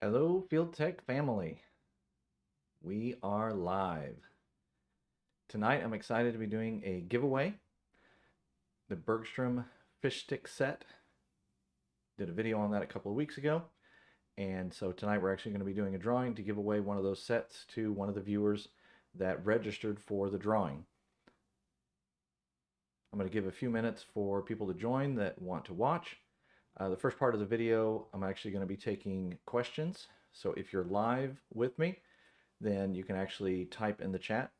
Hello, Field Tech family. We are live. Tonight, I'm excited to be doing a giveaway. The Bergstrom Fish Stick Set. Did a video on that a couple of weeks ago. And so tonight, we're actually going to be doing a drawing to give away one of those sets to one of the viewers that registered for the drawing. I'm going to give a few minutes for people to join that want to watch. The first part of the video, I'm actually going to be taking questions. So if you're live with me, then you can actually type in the chat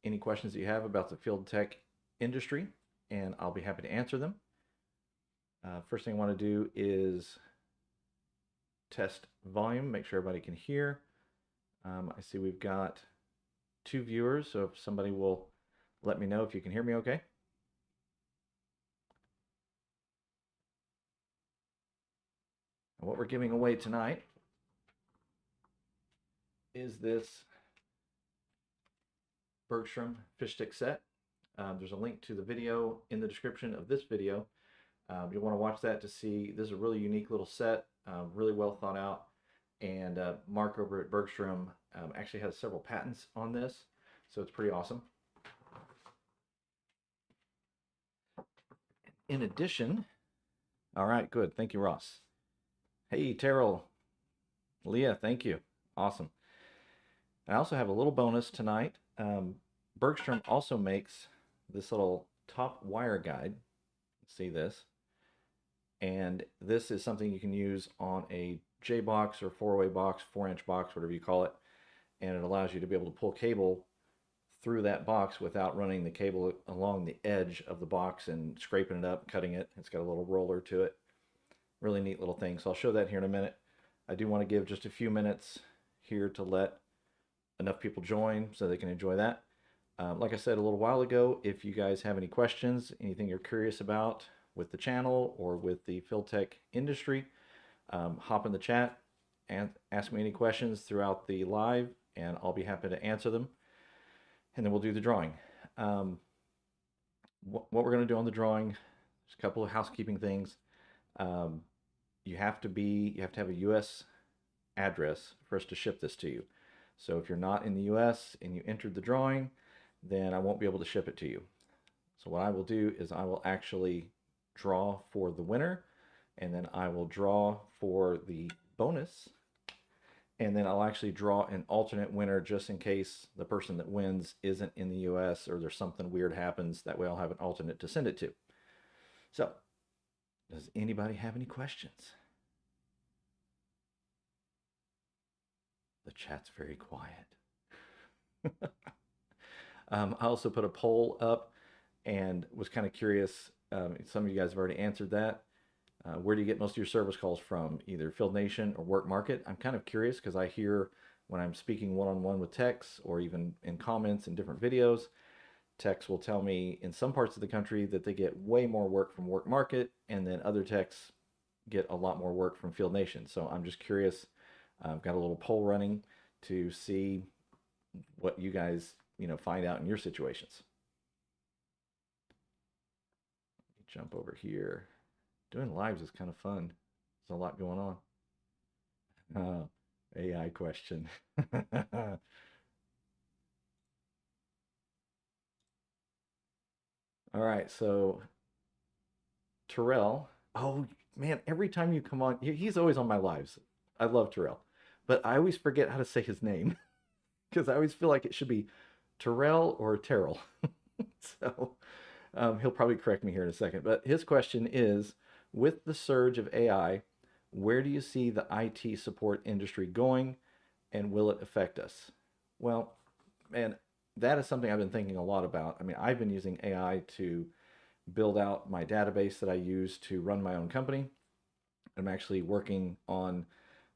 any questions that you have about the field tech industry, and I'll be happy to answer them. First thing I want to do is test volume, make sure everybody can hear. I see we've got 2 viewers, so if somebody will let me know if you can hear me okay. And what we're giving away tonight is this Bergstrom Fish Stick Set. There's a link to the video in the description of this video. You'll want to watch that to see. This is a really unique little set, really well thought out. And Mark over at Bergstrom actually has several patents on this, so it's pretty awesome. In addition, all right, good. Thank you, Ross. Hey, Terrell, Leah, thank you. Awesome. I also have a little bonus tonight. Bergstrom also makes this little top wire guide. See this? And this is something you can use on a J box or 4-way box, 4-inch box, whatever you call it. And it allows you to be able to pull cable through that box without running the cable along the edge of the box and scraping it up, cutting it. It's got a little roller to it. Really neat little thing. So I'll show that here in a minute. I do want to give just a few minutes here to let enough people join so they can enjoy that. Like I said a little while ago, if you guys have any questions, anything you're curious about with the channel or with the field tech industry, hop in the chat and ask me any questions throughout the live, and I'll be happy to answer them. And then we'll do the drawing. What we're going to do on the drawing, there's a couple of housekeeping things. You have to have a U.S. address for us to ship this to you. So if you're not in the U.S. and you entered the drawing, then I won't be able to ship it to you. So what I will do is I will actually draw for the winner, and then I will draw for the bonus, and then I'll actually draw an alternate winner just in case the person that wins isn't in the US or there's something weird happens. That way I'll have an alternate to send it to. So, does anybody have any questions? The chat's very quiet. I also put a poll up and was kind of curious. Some of you guys have already answered that. Where do you get most of your service calls from? Either Field Nation or Work Market? I'm kind of curious because I hear when I'm speaking one-on-one with techs or even in comments in different videos, techs will tell me in some parts of the country that they get way more work from Work Market, and then other techs get a lot more work from Field Nation. So I'm just curious. I've got a little poll running to see what you guys, find out in your situations. Jump over here. Doing lives is kind of fun. There's a lot going on. AI question. All right, so Terrell. Oh man, every time you come on, he's always on my lives. I love Terrell, but I always forget how to say his name because I always feel like it should be Terrell or Terrell. So he'll probably correct me here in a second. But his question is, with the surge of AI, where do you see the IT support industry going, and will it affect us? Well, man, that is something I've been thinking a lot about. I mean, I've been using AI to build out my database that I use to run my own company. I'm actually working on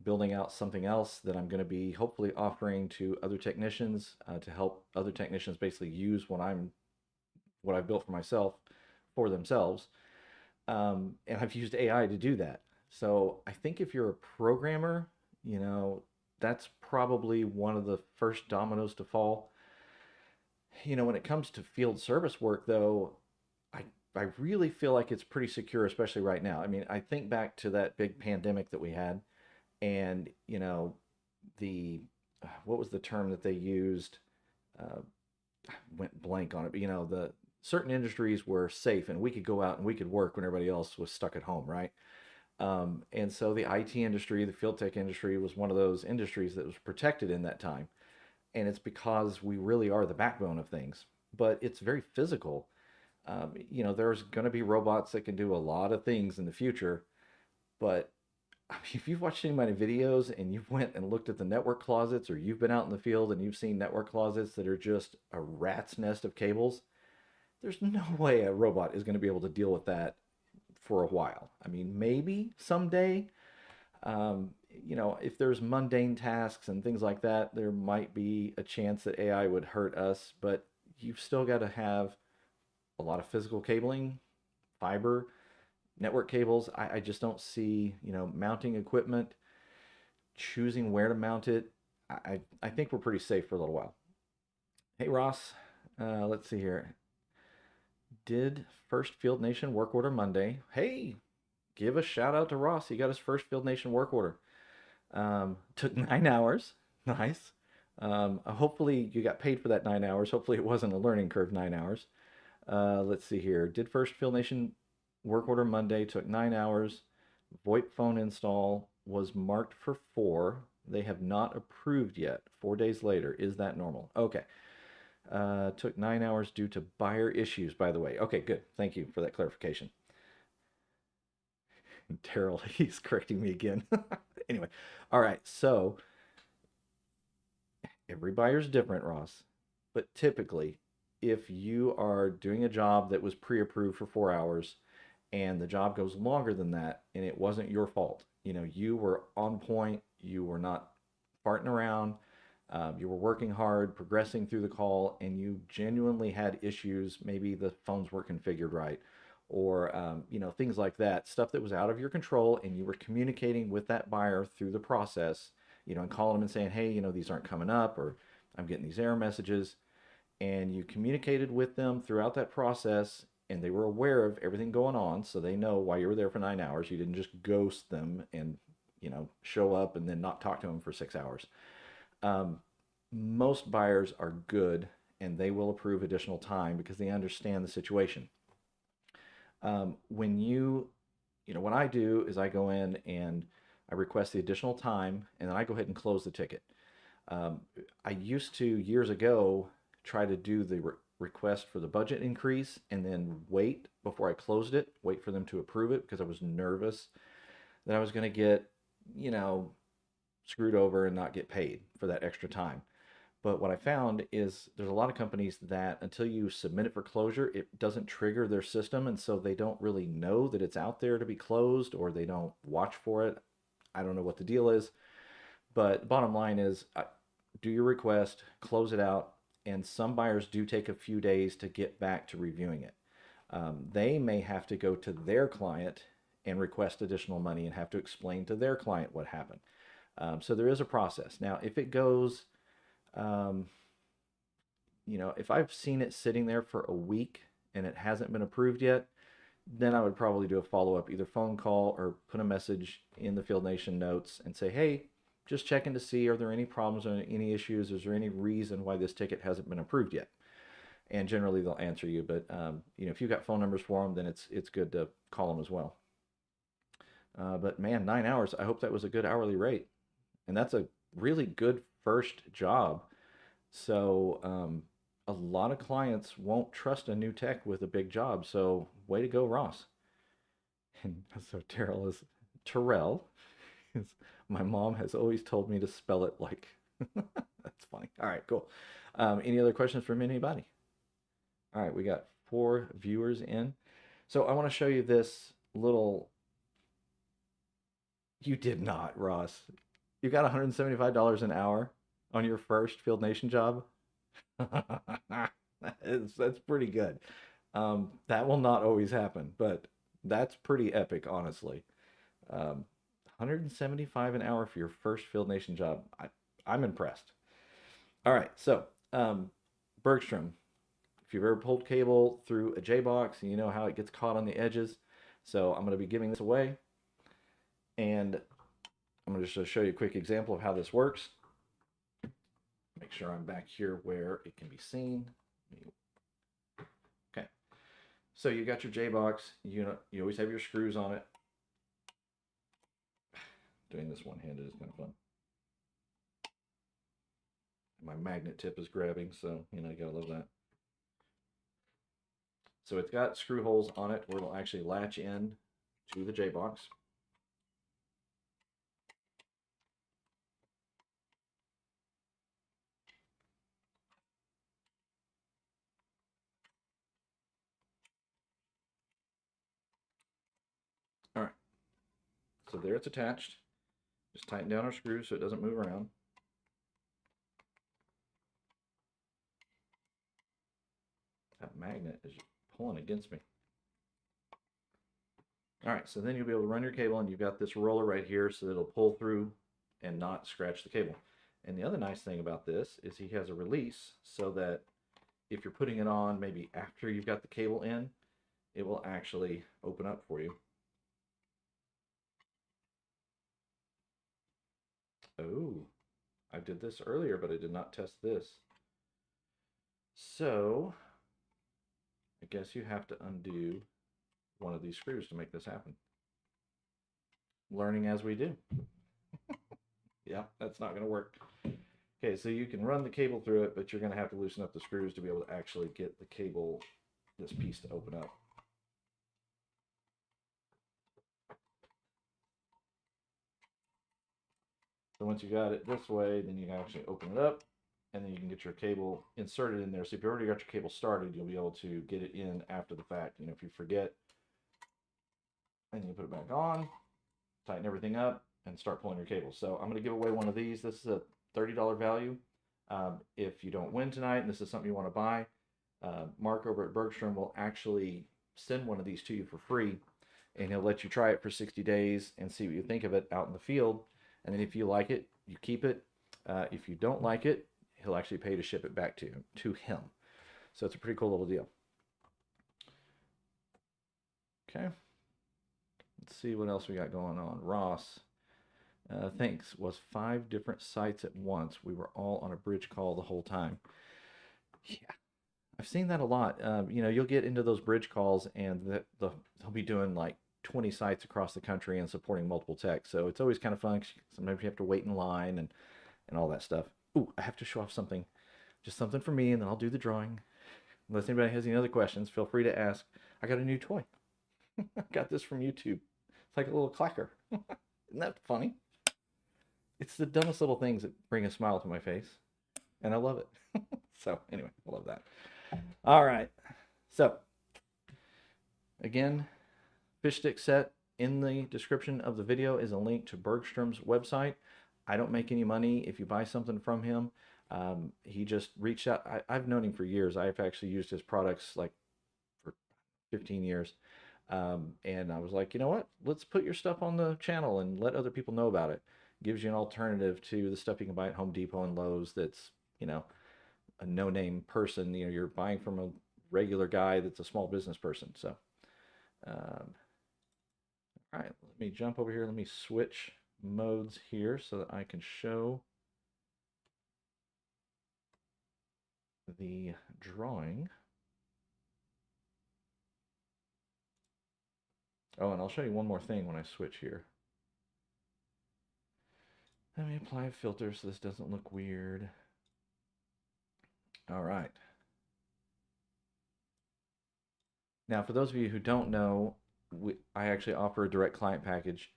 building out something else that I'm going to be hopefully offering to other technicians to help other technicians basically use what I've built for myself for themselves. And I've used AI to do that. So I think if you're a programmer, that's probably one of the first dominoes to fall. When it comes to field service work, though, I really feel like it's pretty secure, especially right now. I mean, I think back to that big pandemic that we had, And, you know, the, what was the term that they used? Uh, Went blank on it, but you know, the certain industries were safe and we could go out and we could work when everybody else was stuck at home, right? And so the IT industry, the field tech industry was one of those industries that was protected in that time. And it's because we really are the backbone of things, but it's very physical. You know, there's going to be robots that can do a lot of things in the future, but I mean, if you've watched any of my videos and you've went and looked at the network closets, or you've been out in the field and you've seen network closets that are just a rat's nest of cables, there's no way a robot is going to be able to deal with that for a while. I mean, maybe someday, you know, if there's mundane tasks and things like that, there might be a chance that AI would hurt us, but you've still got to have a lot of physical cabling, fiber, network cables. I just don't see, you know, mounting equipment, choosing where to mount it. I think we're pretty safe for a little while. Hey, Ross, let's see here. Did first Field Nation work order Monday? Hey, give a shout out to Ross. He got his first Field Nation work order. Took 9 hours. Nice. Hopefully you got paid for that 9 hours. Hopefully it wasn't a learning curve 9 hours. Let's see here. Did first Field Nation work order Monday. Took 9 hours. VoIP phone install was marked for 4. They have not approved yet. 4 days later. Is that normal? Okay. Took 9 hours due to buyer issues, by the way. Okay, good. Thank you for that clarification. Terrell, he's correcting me again. Anyway, all right. So every buyer's different, Ross. But typically, if you are doing a job that was pre-approved for 4 hours and the job goes longer than that and it wasn't your fault, you know, you were on point, you were not farting around, you were working hard, progressing through the call, and you genuinely had issues. Maybe the phones weren't configured right, or you know, things like that, stuff that was out of your control, and you were communicating with that buyer through the process, you know, and calling them and saying, hey, you know, these aren't coming up, or I'm getting these error messages, and you communicated with them throughout that process, and they were aware of everything going on, so they know why you were there for 9 hours. You didn't just ghost them and, you know, show up and then not talk to them for 6 hours. Um, Most buyers are good and they will approve additional time because they understand the situation. When you know, what I do is I go in and I request the additional time and then I go ahead and close the ticket. Um, I used to, years ago, try to do the request for the budget increase and then wait before I closed it, wait for them to approve it because I was nervous that I was going to get, you know, screwed over and not get paid for that extra time. But what I found is there's a lot of companies that until you submit it for closure, it doesn't trigger their system. And so they don't really know that it's out there to be closed, or they don't watch for it. I don't know what the deal is. But bottom line is, do your request, close it out. And some buyers do take a few days to get back to reviewing it. They may have to go to their client and request additional money and have to explain to their client what happened. So there is a process. Now, if it goes, um, you know, if I've seen it sitting there for a week and it hasn't been approved yet, then I would probably do a follow up, either phone call or put a message in the Field Nation notes and say, hey, just checking to see, are there any problems or any issues? Is there any reason why this ticket hasn't been approved yet? And generally they'll answer you. But you know, if you've got phone numbers for them, then it's good to call them as well. But man, 9 hours. I hope that was a good hourly rate, and that's a really good first job. So a lot of clients won't trust a new tech with a big job. So way to go, Ross. And so Terrell is, my mom has always told me to spell it like. That's funny. All right, cool. Any other questions from anybody? All right, we got 4 viewers in. So I want to show you this little. You did not, Ross. You got $175 an hour on your first Field Nation job. That's pretty good. That will not always happen, but that's pretty epic, honestly. 175 an hour for your first Field Nation job. I'm impressed. All right, so Bergstrom, if you've ever pulled cable through a J box and you know how it gets caught on the edges, so I'm going to be giving this away. And I'm going to just show you a quick example of how this works. Make sure I'm back here where it can be seen. Okay, so you got your J-box. You always have your screws on it. Doing this one-handed is kind of fun. My magnet tip is grabbing, so you gotta love that. So it's got screw holes on it where it'll actually latch in to the J-box. All right, so there it's attached. Just tighten down our screws so it doesn't move around. That magnet is pulling against me. All right, so then you'll be able to run your cable, and you've got this roller right here so that it'll pull through and not scratch the cable. And the other nice thing about this is he has a release so that if you're putting it on maybe after you've got the cable in, it will actually open up for you. Oh, I did this earlier, but I did not test this. So I guess you have to undo one of these screws to make this happen. Learning as we do. Yeah, that's not going to work. Okay, so you can run the cable through it, but you're going to have to loosen up the screws to be able to actually get the cable, this piece, to open up. So once you got it this way, then you can actually open it up, and then you can get your cable inserted in there. So if you already got your cable started, you'll be able to get it in after the fact. If you forget, and you put it back on, tighten everything up, and start pulling your cable. So I'm going to give away one of these. This is a $30 value. If you don't win tonight, and this is something you want to buy, Mark over at Bergstrom will actually send one of these to you for free, and he'll let you try it for 60 days and see what you think of it out in the field. And then if you like it, you keep it. If you don't like it, he'll actually pay to ship it back to him. So it's a pretty cool little deal. Okay. Let's see what else we got going on. Ross, thanks. Was 5 different sites at once. We were all on a bridge call the whole time. Yeah, I've seen that a lot. You'll get into those bridge calls, and they'll be doing like 20 sites across the country and supporting multiple techs. So it's always kind of fun. Sometimes you have to wait in line and all that stuff. Ooh, I have to show off something. Just something for me, and then I'll do the drawing. Unless anybody has any other questions, feel free to ask. I got a new toy. I got this from YouTube. It's like a little clacker. Isn't that funny? It's the dumbest little things that bring a smile to my face, and I love it. So anyway, I love that. All right. So again, fish stick set. In the description of the video is a link to Bergstrom's website. I don't make any money if you buy something from him. He just reached out. I've known him for years. I've actually used his products like for 15 years. And I was like, you know what? Let's put your stuff on the channel and let other people know about it. Gives you an alternative to the stuff you can buy at Home Depot and Lowe's that's, a no-name person. You're buying from a regular guy that's a small business person. So, all right, let me jump over here. Let me switch modes here so that I can show the drawing. Oh, and I'll show you one more thing when I switch here. Let me apply a filter so this doesn't look weird. All right. Now, for those of you who don't know, I actually offer a direct client package,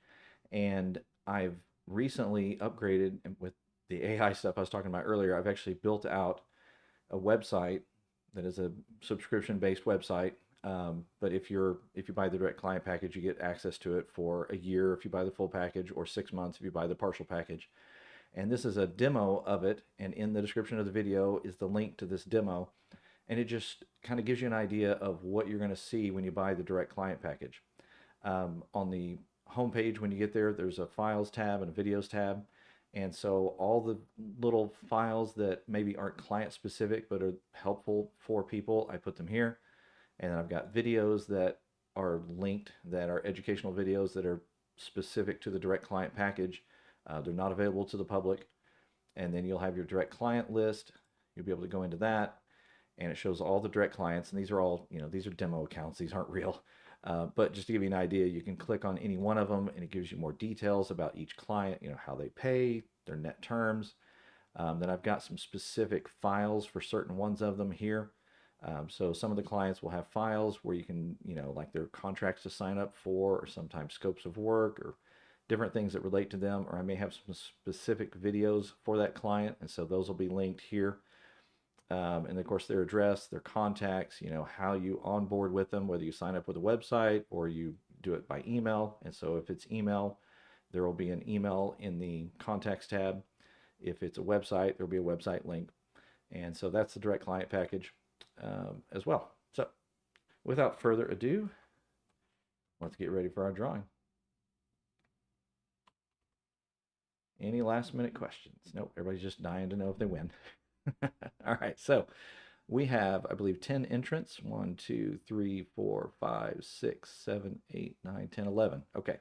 and I've recently upgraded with the AI stuff I was talking about earlier. I've actually built out a website that is a subscription-based website. But if you buy the direct client package, you get access to it for a year if you buy the full package, or 6 months if you buy the partial package. And this is a demo of it, and in the description of the video is the link to this demo. And it just kind of gives you an idea of what you're going to see when you buy the direct client package. On the homepage, when you get there, there's a files tab and a videos tab. And so all the little files that maybe aren't client specific but are helpful for people, I put them here. And then I've got videos that are linked, that are educational videos that are specific to the direct client package. They're not available to the public. And then you'll have your direct client list. You'll be able to go into that, and it shows all the direct clients. And these are all, these are demo accounts. These aren't real. But just to give you an idea, you can click on any one of them, and it gives you more details about each client, how they pay, their net terms. Then I've got some specific files for certain ones of them here. So some of the clients will have files where you can, like their contracts to sign up for, or sometimes scopes of work, or different things that relate to them. Or I may have some specific videos for that client, and so those will be linked here. And of course their address, their contacts, how you onboard with them, whether you sign up with a website or you do it by email. And so if it's email, there will be an email in the contacts tab. If it's a website, there'll be a website link. And so that's the direct client package as well. So without further ado, let's get ready for our drawing. Any last minute questions? Nope, everybody's just dying to know if they win. All right, so we have, I believe, 10 entrants. 1, 2, 3, 4, 5, 6, 7, 8, 9, 10, 11. Okay.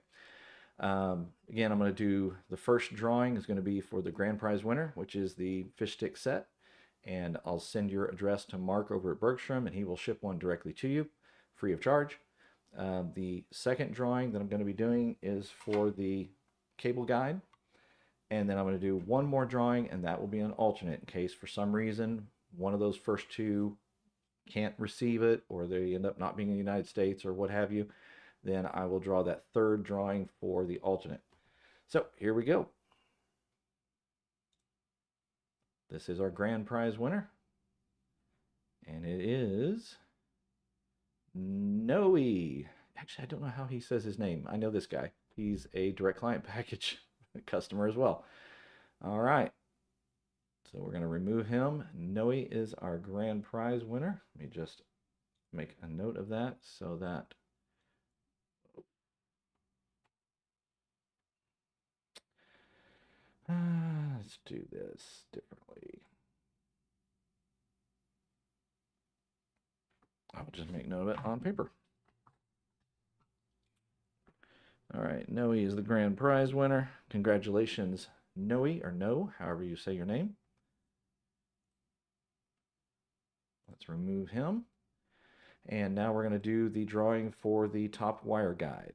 Again, I'm going to do the first drawing is going to be for the grand prize winner, which is the fish stick set. And I'll send your address to Mark over at Bergstrom, and he will ship one directly to you free of charge. The second drawing that I'm going to be doing is for the cable guide. And then I'm going to do one more drawing, and that will be an alternate in case for some reason one of those first two can't receive it, or they end up not being in the United States or what have you. Then I will draw that third drawing for the alternate. So here we go. This is our grand prize winner, and it is Noe. Actually, I don't know how he says his name. I know this guy. He's a direct client package customer as well. All right, so we're going to remove him. Noe is our grand prize winner. Let me just make a note of that so that let's do this differently. I'll just make note of it on paper. All right, Noe is the grand prize winner. Congratulations, Noe, or No, however you say your name. Let's remove him. And now we're going to do the drawing for the top wire guide.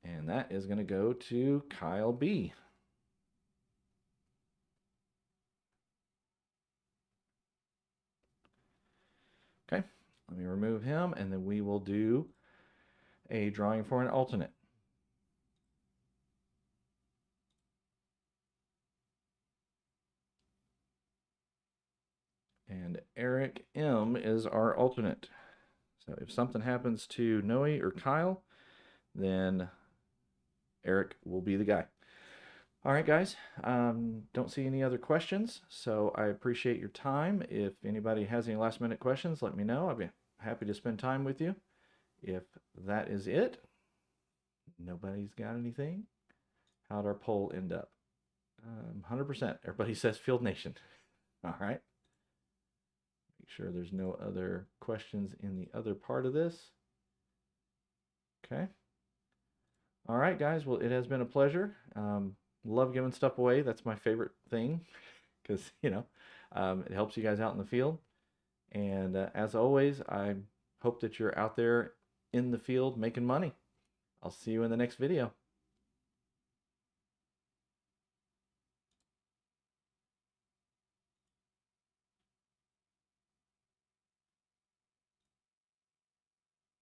And that is going to go to Kyle B. Okay, let me remove him, and then we will do a drawing for an alternate. And Eric M is our alternate. So if something happens to Noe or Kyle, then Eric will be the guy. All right, guys, don't see any other questions, so I appreciate your time. If anybody has any last minute questions, let me know. I'll be happy to spend time with you. If that is it, nobody's got anything. How'd our poll end up? 100%. Everybody says Field Nation. All right. Make sure there's no other questions in the other part of this. Okay. All right, guys. Well, it has been a pleasure. Love giving stuff away. That's my favorite thing because, it helps you guys out in the field. And as always, I hope that you're out there in the field making money. I'll see you in the next video.